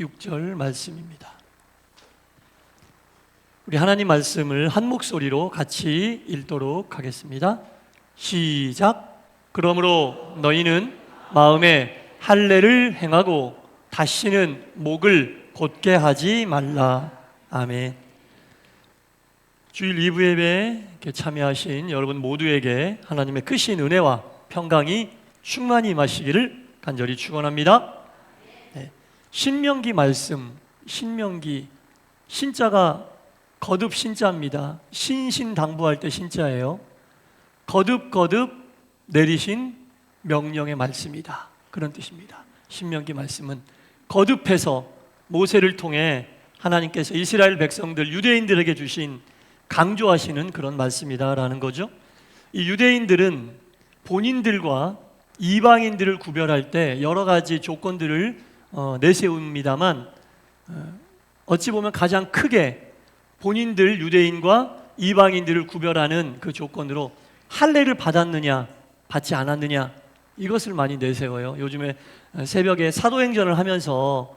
6절 말씀입니다. 우리 하나님 말씀을 한 목소리로 같이 읽도록 하겠습니다. 시작. 그러므로 너희는 마음에 할례를 행하고 다시는 목을 곧게 하지 말라. 아멘. 주일 2부 예배에 참여하신 여러분 모두에게 하나님의 크신 은혜와 평강이 충만히 임하시기를 간절히 축원합니다. 신명기 말씀, 신명기, 신자가 거듭 신자입니다. 신신당부할 때 신자예요. 거듭 내리신 명령의 말씀이다, 그런 뜻입니다. 신명기 말씀은 거듭해서 모세를 통해 하나님께서 이스라엘 백성들, 유대인들에게 주신 강조하시는 그런 말씀이다라는 거죠. 이 유대인들은 본인들과 이방인들을 구별할 때 여러 가지 조건들을 내세웁니다만, 어찌 보면 가장 크게 본인들 유대인과 이방인들을 구별하는 그 조건으로 할례를 받았느냐 받지 않았느냐, 이것을 많이 내세워요. 요즘에 새벽에 사도행전을 하면서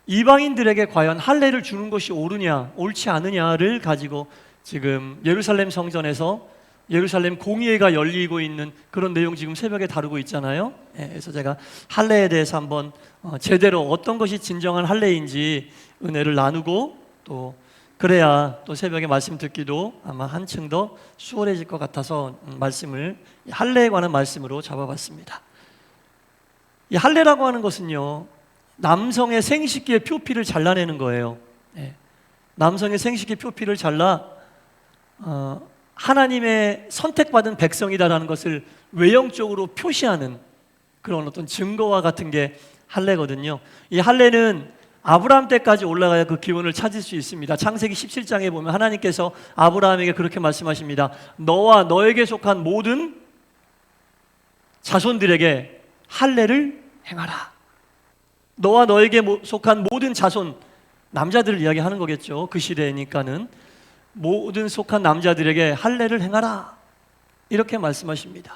이방인들에게 과연 할례를 주는 것이 옳으냐 옳지 않느냐를 가지고 지금 예루살렘 성전에서 예루살렘 공의회가 열리고 있는 그런 내용 지금 새벽에 다루고 있잖아요. 그래서 제가 할례에 대해서 한번 제대로 어떤 것이 진정한 할례인지 은혜를 나누고, 또 그래야 또 새벽에 말씀 듣기도 아마 한층 더 수월해질 것 같아서 말씀을 할례에 관한 말씀으로 잡아봤습니다. 이 할례라고 하는 것은요, 남성의 생식기의 표피를 잘라내는 거예요. 남성의 생식기 표피를 잘라 하나님의 선택받은 백성이다라는 것을 외형적으로 표시하는 그런 어떤 증거와 같은 게 할례거든요. 이 할례는 아브라함 때까지 올라가야 그 기원을 찾을 수 있습니다. 창세기 17장에 보면 하나님께서 아브라함에게 그렇게 말씀하십니다. 너와 너에게 속한 모든 자손들에게 할례를 행하라. 너와 너에게 속한 모든 자손, 남자들을 이야기하는 거겠죠. 그 시대니까는 모든 속한 남자들에게 할례를 행하라, 이렇게 말씀하십니다.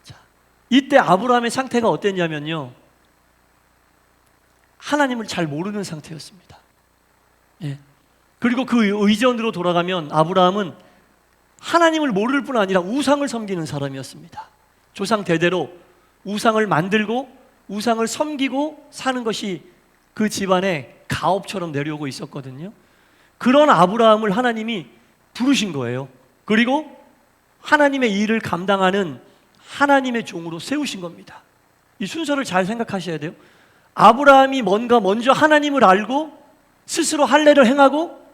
자, 이때 아브라함의 상태가 어땠냐면요, 하나님을 잘 모르는 상태였습니다. 그리고 그 의전으로 돌아가면 아브라함은 하나님을 모를 뿐 아니라 우상을 섬기는 사람이었습니다. 조상 대대로 우상을 만들고 우상을 섬기고 사는 것이 그 집안의 가업처럼 내려오고 있었거든요. 그런 아브라함을 하나님이 부르신 거예요. 그리고 하나님의 일을 감당하는 하나님의 종으로 세우신 겁니다. 이 순서를 잘 생각하셔야 돼요. 아브라함이 뭔가 먼저 하나님을 알고 스스로 할례를 행하고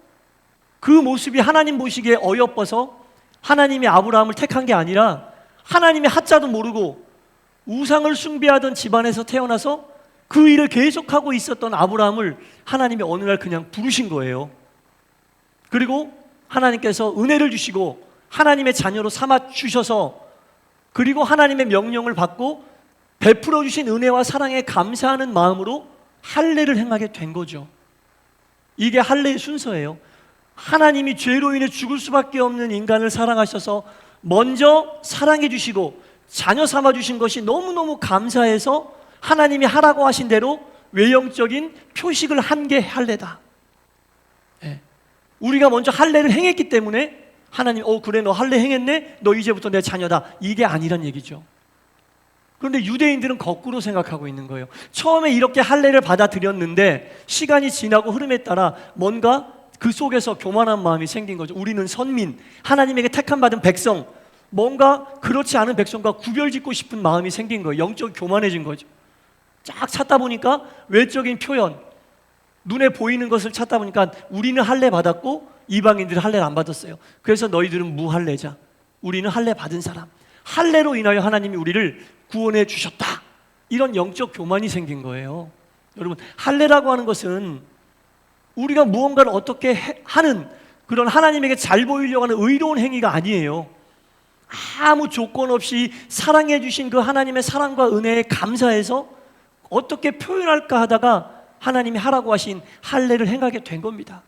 그 모습이 하나님 보시기에 어여뻐서 하나님이 아브라함을 택한 게 아니라 하나님의 하자도 모르고 우상을 숭배하던 집안에서 태어나서 그 일을 계속하고 있었던 아브라함을 하나님이 어느 날 그냥 부르신 거예요. 그리고 하나님께서 은혜를 주시고 하나님의 자녀로 삼아 주셔서, 그리고 하나님의 명령을 받고 베풀어 주신 은혜와 사랑에 감사하는 마음으로 할례를 행하게 된 거죠. 이게 할례의 순서예요. 하나님이 죄로 인해 죽을 수밖에 없는 인간을 사랑하셔서 먼저 사랑해 주시고 자녀 삼아 주신 것이 너무너무 감사해서 하나님이 하라고 하신 대로 외형적인 표식을 한 게 할례다. 우리가 먼저 할례를 행했기 때문에 하나님, 그래 너 할례 행했네, 너 이제부터 내 자녀다, 이게 아니란 얘기죠. 그런데 유대인들은 거꾸로 생각하고 있는 거예요. 처음에 이렇게 할례를 받아들였는데 시간이 지나고 흐름에 따라 뭔가 그 속에서 교만한 마음이 생긴 거죠. 우리는 선민, 하나님에게 택함받은 백성, 뭔가 그렇지 않은 백성과 구별짓고 싶은 마음이 생긴 거예요. 영적 교만해진 거죠. 쫙 찾다 보니까 외적인 표현, 눈에 보이는 것을 찾다 보니까 우리는 할례 받았고 이방인들은 할례를 안 받았어요. 그래서 너희들은 무할례자, 우리는 할례 받은 사람, 할례로 인하여 하나님이 우리를 구원해 주셨다, 이런 영적 교만이 생긴 거예요. 여러분, 할례라고 하는 것은 우리가 무언가를 어떻게 하는 그런 하나님에게 잘 보이려고 하는 의로운 행위가 아니에요. 아무 조건 없이 사랑해 주신 그 하나님의 사랑과 은혜에 감사해서 어떻게 표현할까 하다가 하나님이 하라고 하신 할례를 행하게 된 겁니다.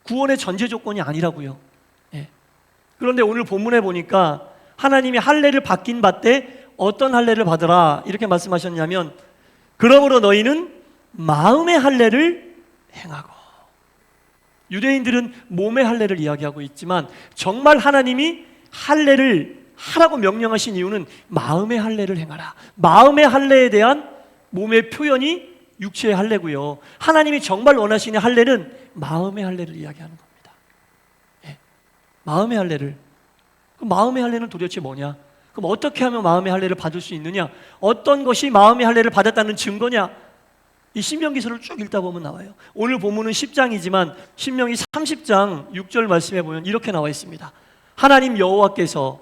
구원의 전제 조건이 아니라고요. 그런데 오늘 본문에 보니까 하나님이 할례를 받긴 받되 어떤 할례를 받으라 이렇게 말씀하셨냐면, 그러므로 너희는 마음의 할례를 행하고. 유대인들은 몸의 할례를 이야기하고 있지만 정말 하나님이 할례를 하라고 명령하신 이유는 마음의 할례를 행하라. 마음의 할례에 대한 몸의 표현이 육체의 할례고요. 하나님이 정말 원하시는 할례는 마음의 할례를 이야기하는 겁니다. 예. 마음의 할례를. 그럼 마음의 할례는 도대체 뭐냐? 그럼 어떻게 하면 마음의 할례를 받을 수 있느냐? 어떤 것이 마음의 할례를 받았다는 증거냐? 이 신명기서를 쭉 읽다 보면 나와요. 오늘 본문은 10장이지만 신명기 30장 6절 말씀해 보면 이렇게 나와 있습니다. 하나님 여호와께서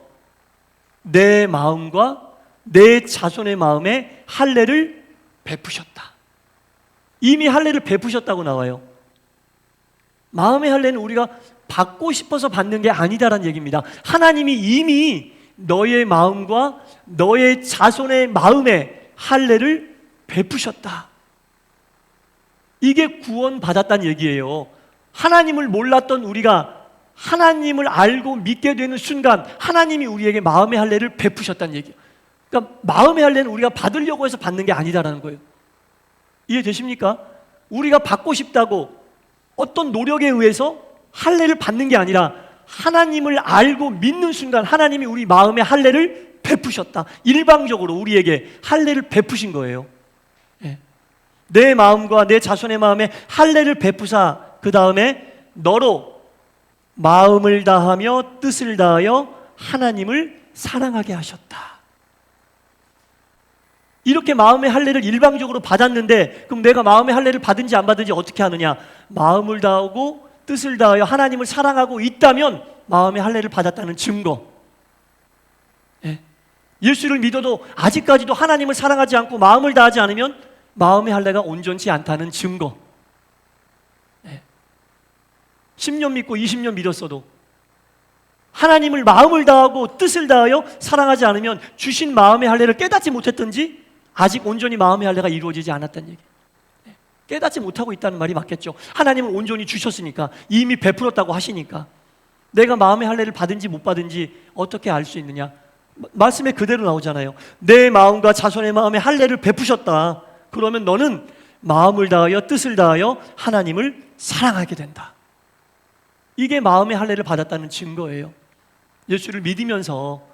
내 마음과 내 자손의 마음에 할례를 베푸셨다. 이미 할례를 베푸셨다고 나와요. 마음의 할례는 우리가 받고 싶어서 받는 게 아니다라는 얘기입니다. 하나님이 이미 너의 마음과 너의 자손의 마음에 할례를 베푸셨다. 이게 구원받았다는 얘기예요. 하나님을 몰랐던 우리가 하나님을 알고 믿게 되는 순간 하나님이 우리에게 마음의 할례를 베푸셨다는 얘기예요. 그러니까 마음의 할례는 우리가 받으려고 해서 받는 게 아니다라는 거예요. 이해되십니까? 우리가 받고 싶다고 어떤 노력에 의해서 할례를 받는 게 아니라 하나님을 알고 믿는 순간 하나님이 우리 마음에 할례를 베푸셨다. 일방적으로 우리에게 할례를 베푸신 거예요. 예. 내 마음과 내 자손의 마음에 할례를 베푸사 그 다음에 너로 마음을 다하며 뜻을 다하여 하나님을 사랑하게 하셨다. 이렇게 마음의 할례를 일방적으로 받았는데 그럼 내가 마음의 할례를 받은지 안 받은지 어떻게 하느냐? 마음을 다하고 뜻을 다하여 하나님을 사랑하고 있다면 마음의 할례를 받았다는 증거. 예. 예수를 믿어도 아직까지도 하나님을 사랑하지 않고 마음을 다하지 않으면 마음의 할례가 온전치 않다는 증거. 예. 10년 믿고 20년 믿었어도 하나님을 마음을 다하고 뜻을 다하여 사랑하지 않으면 주신 마음의 할례를 깨닫지 못했든지 아직 온전히 마음의 할례가 이루어지지 않았다는 얘기. 깨닫지 못하고 있다는 말이 맞겠죠. 하나님은 온전히 주셨으니까 이미 베풀었다고 하시니까 내가 마음의 할례를 받은지 못 받은지 어떻게 알 수 있느냐? 말씀에 그대로 나오잖아요. 내 마음과 자손의 마음에 할례를 베푸셨다. 그러면 너는 마음을 다하여 뜻을 다하여 하나님을 사랑하게 된다. 이게 마음의 할례를 받았다는 증거예요. 예수를 믿으면서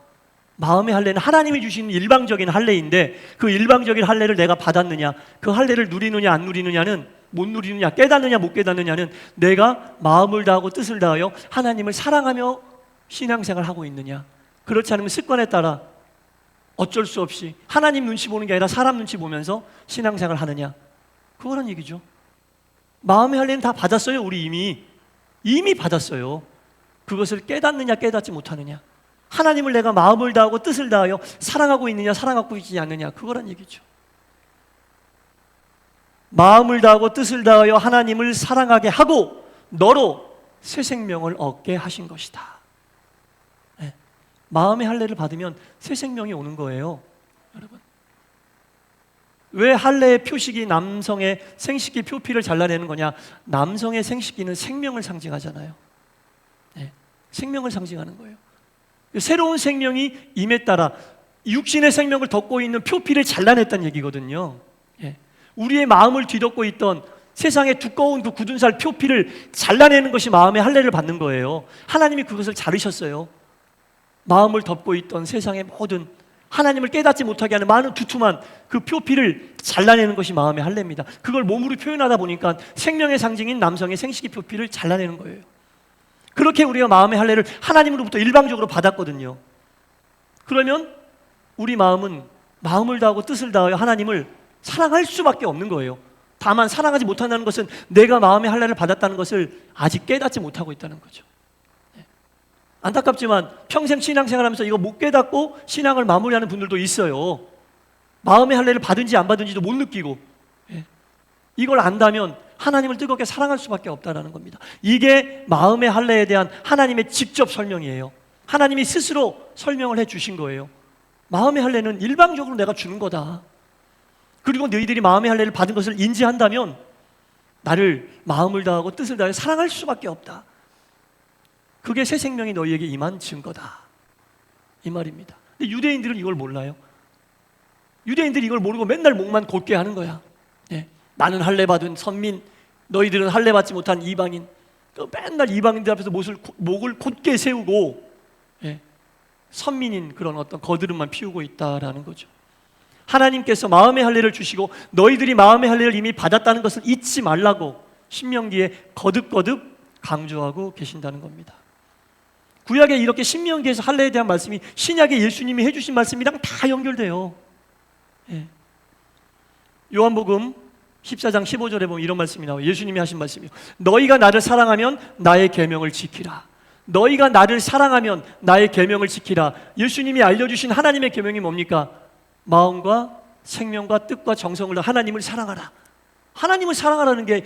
마음의 할례는 하나님이 주시는 일방적인 할례인데 그 일방적인 할례를 내가 받았느냐, 그 할례를 누리느냐 안 누리느냐는, 못 누리느냐, 깨닫느냐 못 깨닫느냐는 내가 마음을 다하고 뜻을 다하여 하나님을 사랑하며 신앙생활을 하고 있느냐. 그렇지 않으면 습관에 따라 어쩔 수 없이 하나님 눈치 보는 게 아니라 사람 눈치 보면서 신앙생활을 하느냐. 그거란 얘기죠. 마음의 할례는 다 받았어요. 우리 이미 받았어요. 그것을 깨닫느냐 깨닫지 못하느냐, 하나님을 내가 마음을 다하고 뜻을 다하여 사랑하고 있느냐 사랑하고 있지 않느냐, 그거란 얘기죠. 마음을 다하고 뜻을 다하여 하나님을 사랑하게 하고 너로 새 생명을 얻게 하신 것이다. 네. 마음의 할례를 받으면 새 생명이 오는 거예요. 여러분, 왜 할례의 표식이 남성의 생식기 표피를 잘라내는 거냐? 남성의 생식기는 생명을 상징하잖아요. 네. 생명을 상징하는 거예요. 새로운 생명이 임했다라 육신의 생명을 덮고 있는 표피를 잘라냈다는 얘기거든요. 예. 우리의 마음을 뒤덮고 있던 세상의 두꺼운 그 굳은 살 표피를 잘라내는 것이 마음의 할례를 받는 거예요. 하나님이 그것을 자르셨어요. 마음을 덮고 있던 세상의 모든 하나님을 깨닫지 못하게 하는 많은 두툼한 그 표피를 잘라내는 것이 마음의 할례입니다. 그걸 몸으로 표현하다 보니까 생명의 상징인 남성의 생식기 표피를 잘라내는 거예요. 그렇게 우리가 마음의 할례를 하나님으로부터 일방적으로 받았거든요. 그러면 우리 마음은 마음을 다하고 뜻을 다하여 하나님을 사랑할 수밖에 없는 거예요. 다만 사랑하지 못한다는 것은 내가 마음의 할례를 받았다는 것을 아직 깨닫지 못하고 있다는 거죠. 안타깝지만 평생 신앙생활하면서 이거 못 깨닫고 신앙을 마무리하는 분들도 있어요. 마음의 할례를 받은지 안 받은지도 못 느끼고, 이걸 안다면 하나님을 뜨겁게 사랑할 수밖에 없다는 겁니다. 이게 마음의 할례에 대한 하나님의 직접 설명이에요. 하나님이 스스로 설명을 해주신 거예요. 마음의 할례는 일방적으로 내가 주는 거다. 그리고 너희들이 마음의 할례를 받은 것을 인지한다면 나를 마음을 다하고 뜻을 다해 사랑할 수밖에 없다. 그게 새 생명이 너희에게 임한 증거다, 이 말입니다. 근데 유대인들은 이걸 몰라요. 유대인들이 이걸 모르고 맨날 목만 곧게 하는 거야. 나는 할례 받은 선민, 너희들은 할례 받지 못한 이방인. 맨날 이방인들 앞에서 목을 곧게 세우고 선민인 그런 어떤 거드름만 피우고 있다라는 거죠. 하나님께서 마음의 할례를 주시고 너희들이 마음의 할례를 이미 받았다는 것을 잊지 말라고 신명기에 거듭거듭 강조하고 계신다는 겁니다. 구약에 이렇게 신명기에서 할례에 대한 말씀이 신약에 예수님이 해주신 말씀이랑 다 연결돼요. 요한복음 14장 15절에 보면 이런 말씀이 나와요. 예수님이 하신 말씀이요. 너희가 나를 사랑하면 나의 계명을 지키라. 너희가 나를 사랑하면 나의 계명을 지키라. 예수님이 알려주신 하나님의 계명이 뭡니까? 마음과 생명과 뜻과 정성을 하나님을 사랑하라. 하나님을 사랑하라는 게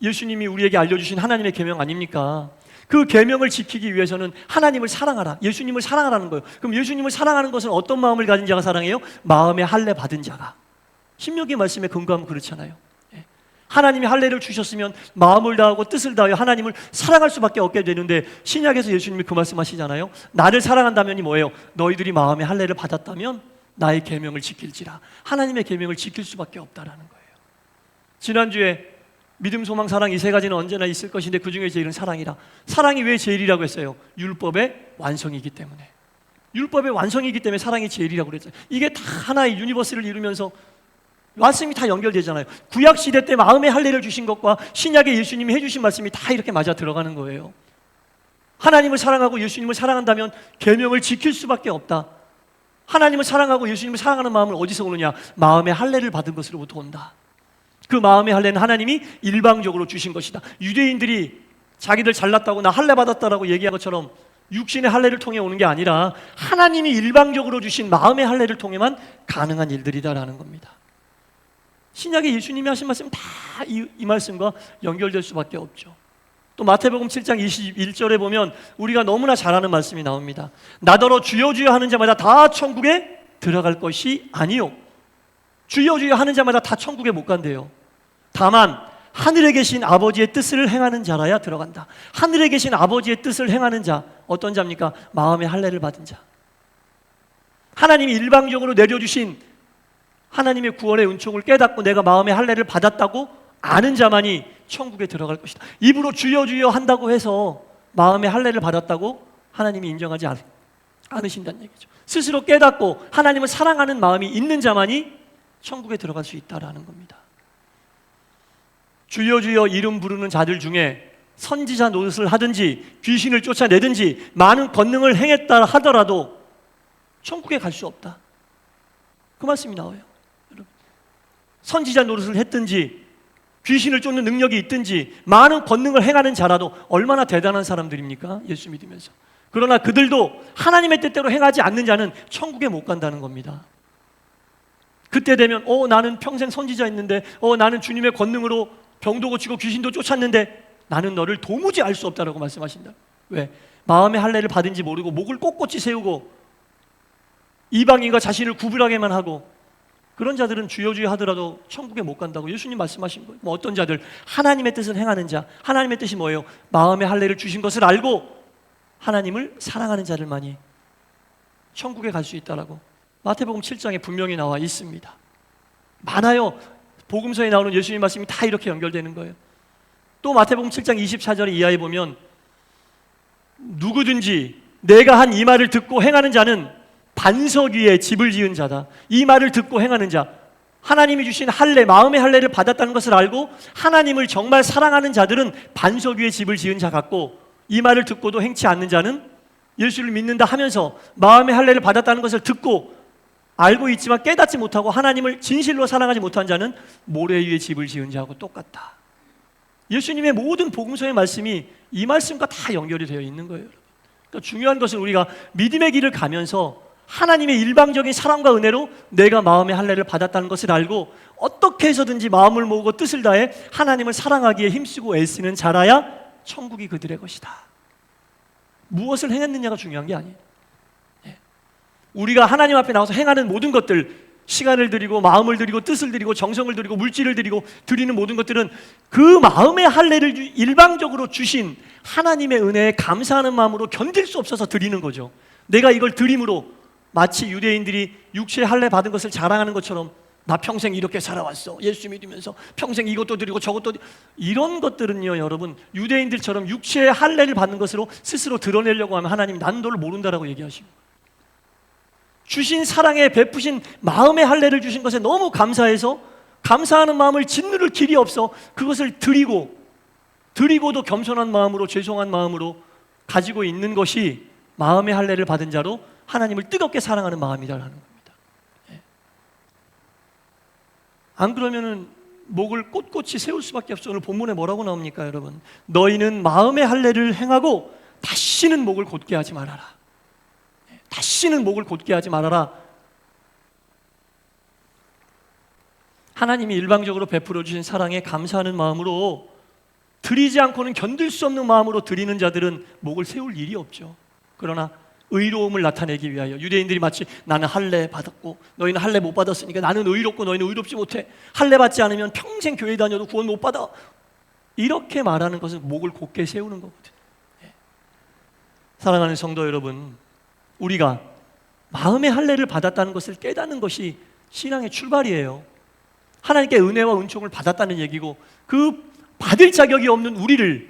예수님이 우리에게 알려주신 하나님의 계명 아닙니까? 그 계명을 지키기 위해서는 하나님을 사랑하라. 예수님을 사랑하라는 거예요. 그럼 예수님을 사랑하는 것은 어떤 마음을 가진 자가 사랑해요? 마음의 할례 받은 자가. 신명기 말씀에 근거하면 그렇잖아요. 하나님이 할례를 주셨으면 마음을 다하고 뜻을 다하여 하나님을 사랑할 수밖에 없게 되는데 신약에서 예수님이 그 말씀하시잖아요. 나를 사랑한다면이 뭐예요? 너희들이 마음의 할례를 받았다면 나의 계명을 지킬지라. 하나님의 계명을 지킬 수밖에 없다라는 거예요. 지난주에 믿음, 소망, 사랑 이 세 가지는 언제나 있을 것인데 그 중에 제일은 사랑이라. 사랑이 왜 제일이라고 했어요? 율법의 완성이기 때문에. 율법의 완성이기 때문에 사랑이 제일이라고 그랬잖아요. 이게 다 하나의 유니버스를 이루면서 말씀이 다 연결되잖아요. 구약 시대 때 마음의 할례를 주신 것과 신약에 예수님이 해주신 말씀이 다 이렇게 맞아 들어가는 거예요. 하나님을 사랑하고 예수님을 사랑한다면 계명을 지킬 수밖에 없다. 하나님을 사랑하고 예수님을 사랑하는 마음은 어디서 오느냐? 마음의 할례를 받은 것으로부터 온다. 그 마음의 할례는 하나님이 일방적으로 주신 것이다. 유대인들이 자기들 잘났다고 나 할례 받았다라고 얘기한 것처럼 육신의 할례를 통해 오는 게 아니라 하나님이 일방적으로 주신 마음의 할례를 통해만 가능한 일들이다라는 겁니다. 신약에 예수님이 하신 말씀 다 이 말씀과 연결될 수밖에 없죠. 또 마태복음 7장 21절에 보면 우리가 너무나 잘 아는 말씀이 나옵니다. 나더러 주여 주여 하는 자마다 다 천국에 들어갈 것이 아니요. 주여 주여 하는 자마다 다 천국에 못 간대요. 다만 하늘에 계신 아버지의 뜻을 행하는 자라야 들어간다. 하늘에 계신 아버지의 뜻을 행하는 자, 어떤 자입니까? 마음의 할례를 받은 자. 하나님이 일방적으로 내려주신 하나님의 구원의 은총을 깨닫고 내가 마음의 할례를 받았다고 아는 자만이 천국에 들어갈 것이다. 입으로 주여 주여 한다고 해서 마음의 할례를 받았다고 하나님이 인정하지 않으신다는 얘기죠. 스스로 깨닫고 하나님을 사랑하는 마음이 있는 자만이 천국에 들어갈 수 있다라는 겁니다. 주여 주여 이름 부르는 자들 중에 선지자 노릇을 하든지 귀신을 쫓아내든지 많은 권능을 행했다 하더라도 천국에 갈 수 없다. 그 말씀이 나와요. 선지자 노릇을 했든지 귀신을 쫓는 능력이 있든지 많은 권능을 행하는 자라도 얼마나 대단한 사람들입니까? 예수 믿으면서. 그러나 그들도 하나님의 뜻대로 행하지 않는 자는 천국에 못 간다는 겁니다. 그때 되면 나는 평생 선지자였는데 나는 주님의 권능으로 병도 고치고 귀신도 쫓았는데 나는 너를 도무지 알 수 없다라고 말씀하신다. 왜? 마음의 할례를 받은지 모르고 목을 꼿꼿이 세우고 이방인과 자신을 구분하게만 하고 그런 자들은 주여 주여 하더라도 천국에 못 간다고 예수님 말씀하신 거예요. 어떤 자들? 하나님의 뜻을 행하는 자. 하나님의 뜻이 뭐예요? 마음의 할례를 주신 것을 알고 하나님을 사랑하는 자들만이 천국에 갈 수 있다라고 마태복음 7장에 분명히 나와 있습니다. 많아요. 복음서에 나오는 예수님 말씀이 다 이렇게 연결되는 거예요. 또 마태복음 7장 24절 이하에 보면 누구든지 내가 한 이 말을 듣고 행하는 자는 반석 위에 집을 지은 자다. 이 말을 듣고 행하는 자, 하나님이 주신 할례, 마음의 할례를 받았다는 것을 알고 하나님을 정말 사랑하는 자들은 반석 위에 집을 지은 자 같고 이 말을 듣고도 행치 않는 자는 예수를 믿는다 하면서 마음의 할례를 받았다는 것을 듣고 알고 있지만 깨닫지 못하고 하나님을 진실로 사랑하지 못한 자는 모래 위에 집을 지은 자하고 똑같다. 예수님의 모든 복음서의 말씀이 이 말씀과 다 연결이 되어 있는 거예요. 그러니까 중요한 것은 우리가 믿음의 길을 가면서 하나님의 일방적인 사랑과 은혜로 내가 마음의 할례를 받았다는 것을 알고 어떻게 해서든지 마음을 모으고 뜻을 다해 하나님을 사랑하기에 힘쓰고 애쓰는 자라야 천국이 그들의 것이다. 무엇을 행했느냐가 중요한 게 아니에요. 우리가 하나님 앞에 나와서 행하는 모든 것들, 시간을 드리고 마음을 드리고 뜻을 드리고 정성을 드리고 물질을 드리고 드리는 모든 것들은 그 마음의 할례를 일방적으로 주신 하나님의 은혜에 감사하는 마음으로 견딜 수 없어서 드리는 거죠. 내가 이걸 드림으로 마치 유대인들이 육체의 할례 받은 것을 자랑하는 것처럼 나 평생 이렇게 살아왔어. 예수 믿으면서 평생 이것도 드리고 저것도 이런 것들은요, 여러분, 유대인들처럼 육체의 할례를 받는 것으로 스스로 드러내려고 하면 하나님 난 너를 모른다라고 얘기하시고, 주신 사랑에 베푸신 마음의 할례를 주신 것에 너무 감사해서 감사하는 마음을 짓누를 길이 없어 그것을 드리고도 겸손한 마음으로, 죄송한 마음으로 가지고 있는 것이 마음의 할례를 받은 자로 하나님을 뜨겁게 사랑하는 마음이라는 겁니다. 안 그러면은 목을 꼿꼿이 세울 수밖에 없어. 오늘 본문에 뭐라고 나옵니까, 여러분? 너희는 마음의 할례를 행하고 다시는 목을 곧게 하지 말아라. 다시는 목을 곧게 하지 말아라. 하나님이 일방적으로 베풀어 주신 사랑에 감사하는 마음으로, 드리지 않고는 견딜 수 없는 마음으로 드리는 자들은 목을 세울 일이 없죠. 그러나 의로움을 나타내기 위하여, 유대인들이 마치 나는 할례 받았고 너희는 할례 못 받았으니까 나는 의롭고 너희는 의롭지 못해, 할례 받지 않으면 평생 교회 다녀도 구원 못 받아, 이렇게 말하는 것은 목을 곧게 세우는 거거든요. 사랑하는 성도 여러분, 우리가 마음의 할례를 받았다는 것을 깨닫는 것이 신앙의 출발이에요. 하나님께 은혜와 은총을 받았다는 얘기고, 그 받을 자격이 없는 우리를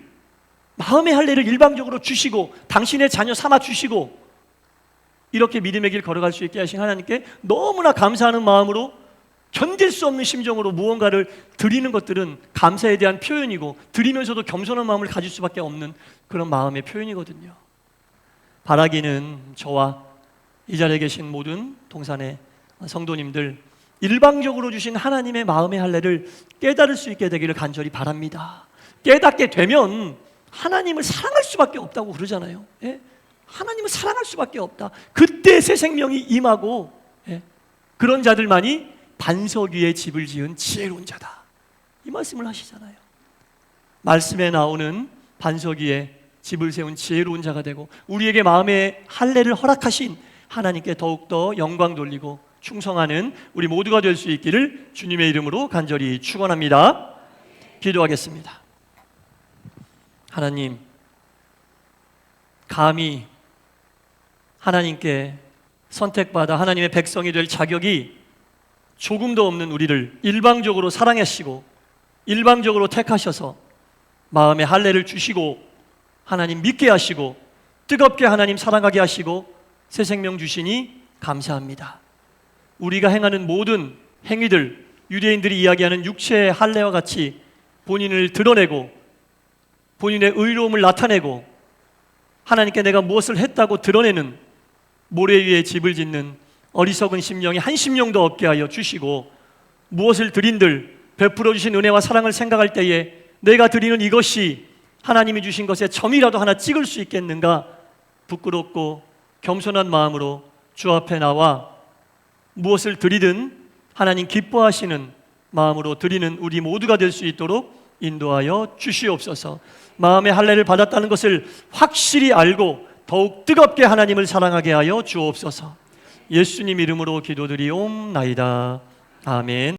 마음의 할례를 일방적으로 주시고 당신의 자녀 삼아 주시고 이렇게 믿음의 길 걸어갈 수 있게 하신 하나님께 너무나 감사하는 마음으로, 견딜 수 없는 심정으로 무언가를 드리는 것들은 감사에 대한 표현이고, 드리면서도 겸손한 마음을 가질 수밖에 없는 그런 마음의 표현이거든요. 바라기는 저와 이 자리에 계신 모든 동산의 성도님들, 일방적으로 주신 하나님의 마음의 할례를 깨달을 수 있게 되기를 간절히 바랍니다. 깨닫게 되면 하나님을 사랑할 수밖에 없다고 그러잖아요. 예? 하나님을 사랑할 수밖에 없다. 그때 새 생명이 임하고, 예? 그런 자들만이 반석 위에 집을 지은 지혜로운 자다, 이 말씀을 하시잖아요. 말씀에 나오는 반석 위에 집을 세운 지혜로운 자가 되고, 우리에게 마음의 할례를 허락하신 하나님께 더욱더 영광 돌리고 충성하는 우리 모두가 될 수 있기를 주님의 이름으로 간절히 축원합니다. 기도하겠습니다. 하나님, 감히 하나님께 선택받아 하나님의 백성이 될 자격이 조금도 없는 우리를 일방적으로 사랑하시고 일방적으로 택하셔서 마음의 할례를 주시고 하나님 믿게 하시고 뜨겁게 하나님 사랑하게 하시고 새 생명 주시니 감사합니다. 우리가 행하는 모든 행위들, 유대인들이 이야기하는 육체의 할례와 같이 본인을 드러내고 본인의 의로움을 나타내고 하나님께 내가 무엇을 했다고 드러내는 모래 위에 집을 짓는 어리석은 심령이 한 심령도 없게 하여 주시고, 무엇을 드린들 베풀어 주신 은혜와 사랑을 생각할 때에 내가 드리는 이것이 하나님이 주신 것에 점이라도 하나 찍을 수 있겠는가, 부끄럽고 겸손한 마음으로 주 앞에 나와 무엇을 드리든 하나님 기뻐하시는 마음으로 드리는 우리 모두가 될 수 있도록 인도하여 주시옵소서. 마음의 할례를 받았다는 것을 확실히 알고 더욱 뜨겁게 하나님을 사랑하게 하여 주옵소서. 예수님 이름으로 기도드리옵나이다. 아멘.